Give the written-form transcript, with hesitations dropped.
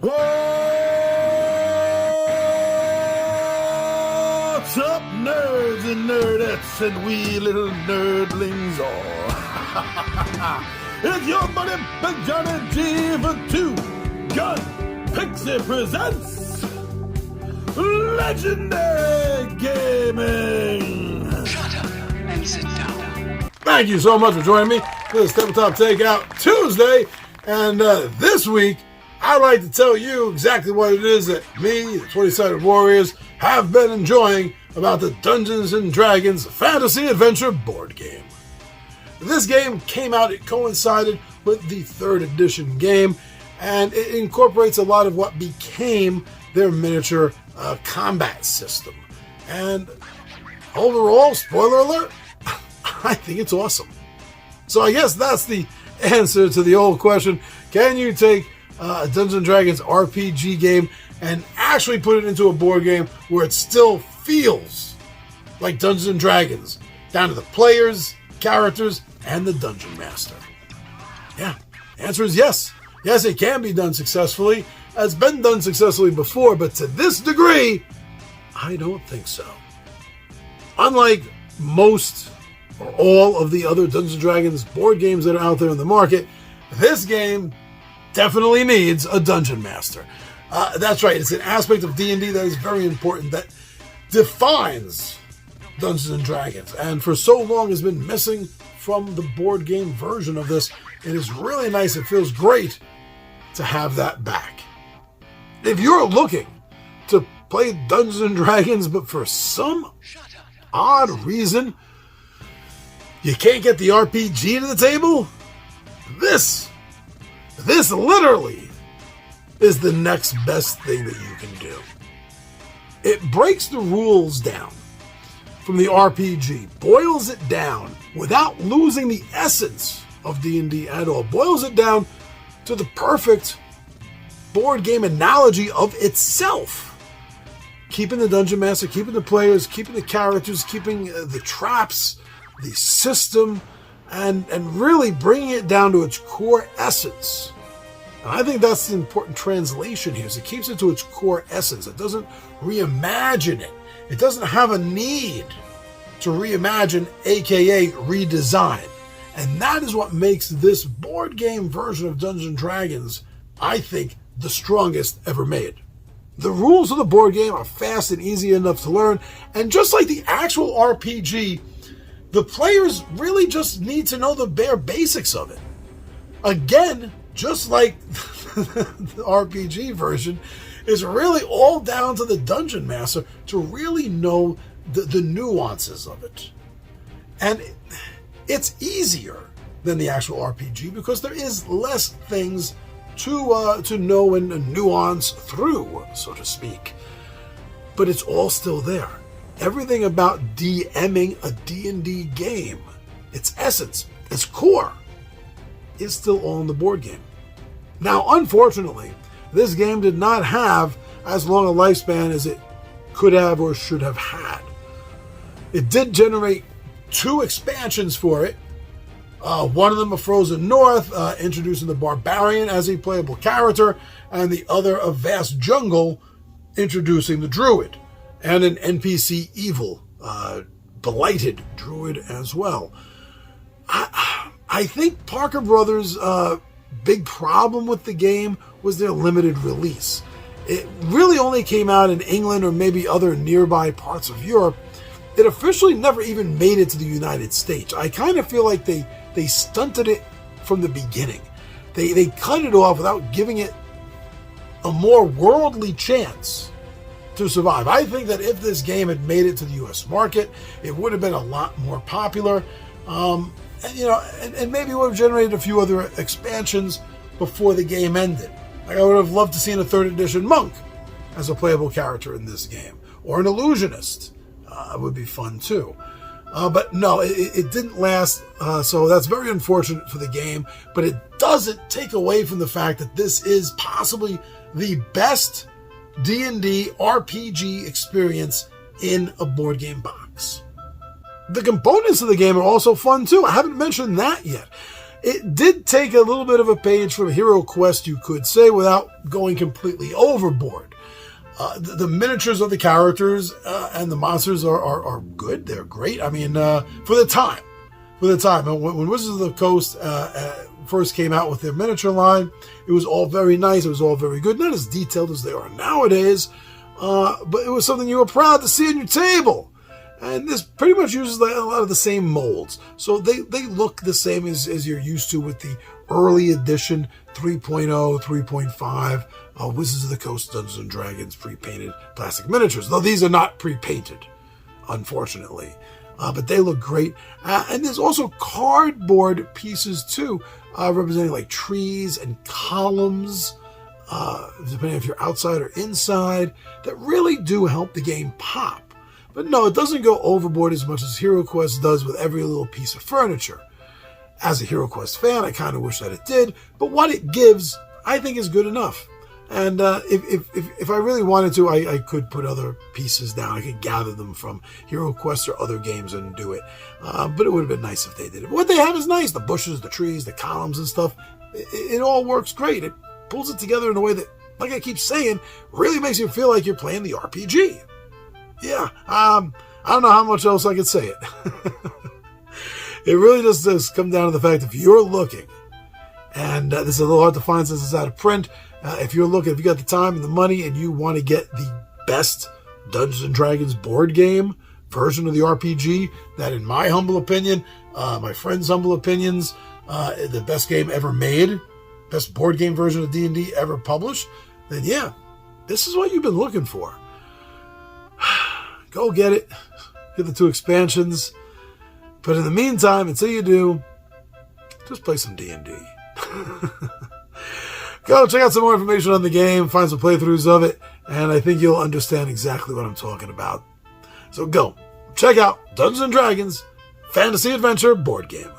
What's up, nerds and nerdettes and wee little nerdlings all? It's your buddy Big Johnny G for Two Gun Pixie presents Legendary Gaming. Shut up and sit down. Thank you so much for joining me for this Tabletop Takeout Tuesday. And this week, I'd like to tell you exactly what it is that me, the 20-Sided Warriors, have been enjoying about the Dungeons & Dragons Fantasy Adventure board game. This game came out, it coincided with the 3rd edition game, and it incorporates a lot of what became their miniature combat system. And overall, spoiler alert, I think it's awesome. So I guess that's the answer to the old question, can you take a Dungeons & Dragons RPG game and actually put it into a board game where it still feels like Dungeons & Dragons, down to the players, characters, and the Dungeon Master? Yeah, the answer is yes. Yes, it can be done successfully. It's been done successfully before, but to this degree, I don't think so. Unlike most or all of the other Dungeons & Dragons board games that are out there in the market, this game definitely needs a Dungeon Master. That's right, it's an aspect of D&D that is very important, that defines Dungeons & Dragons, and for so long has been missing from the board game version of this. It is really nice, it feels great to have that back. If you're looking to play Dungeons & Dragons, but for some odd reason you can't get the RPG to the table, this literally is the next best thing that you can do. It breaks the rules down from the RPG, boils it down without losing the essence of D&D at all, boils it down to the perfect board game analogy of itself. Keeping the Dungeon Master, keeping the players, keeping the characters, keeping the traps, the system, and really bringing it down to its core essence. And I think that's the important translation here, is it keeps it to its core essence. It doesn't reimagine it. It doesn't have a need to reimagine, aka redesign. And that is what makes this board game version of Dungeons & Dragons, I think, the strongest ever made. The rules of the board game are fast and easy enough to learn, and just like the actual RPG, the players really just need to know the bare basics of it. Again, just like the RPG version, is really all down to the Dungeon Master to really know the nuances of it. And it's easier than the actual RPG because there is less things to know and nuance through, so to speak. But it's all still there. Everything about DMing a D&D game, its essence, its core, is still all in the board game. Now, unfortunately, this game did not have as long a lifespan as it could have or should have had. It did generate 2 expansions for it. One of them, A Frozen North, introducing the Barbarian as a playable character, and the other, A Vast Jungle, introducing the Druid, and an NPC evil, Blighted Druid as well. I think Parker Brothers' big problem with the game was their limited release. It really only came out in England or maybe other nearby parts of Europe. It officially never even made it to the United States. I kind of feel like they stunted it from the beginning. They cut it off without giving it a more worldly chance to survive. I think that if this game had made it to the US market, it would have been a lot more popular. And maybe would have generated a few other expansions before the game ended. Like I would have loved to see a 3rd edition monk as a playable character in this game, or an illusionist. Would be fun too. But no, it didn't last, so that's very unfortunate for the game, but it doesn't take away from the fact that this is possibly the best D&D RPG experience in a board game box. The components of the game are also fun too. I haven't mentioned that yet. It did take a little bit of a page from Hero Quest, you could say, without going completely overboard. The miniatures of the characters and the monsters are good. They're great. I mean, for the time. When Wizards of the Coast first came out with their miniature line, it was all very nice. It was all very good. Not as detailed as they are nowadays, but it was something you were proud to see on your table. And this pretty much uses a lot of the same molds. So they look the same as you're used to with the early edition 3.0, 3.5 Wizards of the Coast Dungeons & Dragons pre-painted plastic miniatures. Though these are not pre-painted, unfortunately. But they look great. And there's also cardboard pieces, too, representing like trees and columns, depending if you're outside or inside, that really do help the game pop. But no, it doesn't go overboard as much as Hero Quest does with every little piece of furniture. As a Hero Quest fan, I kind of wish that it did, but what it gives, I think, is good enough. And if I really wanted to, I could put other pieces down. I could gather them from Hero Quest or other games and do it. But it would have been nice if they did it. What they have is nice. The bushes, the trees, the columns and stuff. It all works great. It pulls it together in a way that, like I keep saying, really makes you feel like you're playing the RPG. Yeah, I don't know how much else I could say it. It really just does come down to the fact if you're looking, and this is a little hard to find since it's out of print, if you're looking, if you got the time and the money and you want to get the best Dungeons & Dragons board game version of the RPG, that in my humble opinion, my friends' humble opinions, the best game ever made, best board game version of D&D ever published, then yeah, this is what you've been looking for. Go get it. Get the 2 expansions. But in the meantime, until you do, just play some D&D. Go check out some more information on the game, find some playthroughs of it, and I think you'll understand exactly what I'm talking about. So go, check out Dungeons & Dragons Fantasy Adventure board game.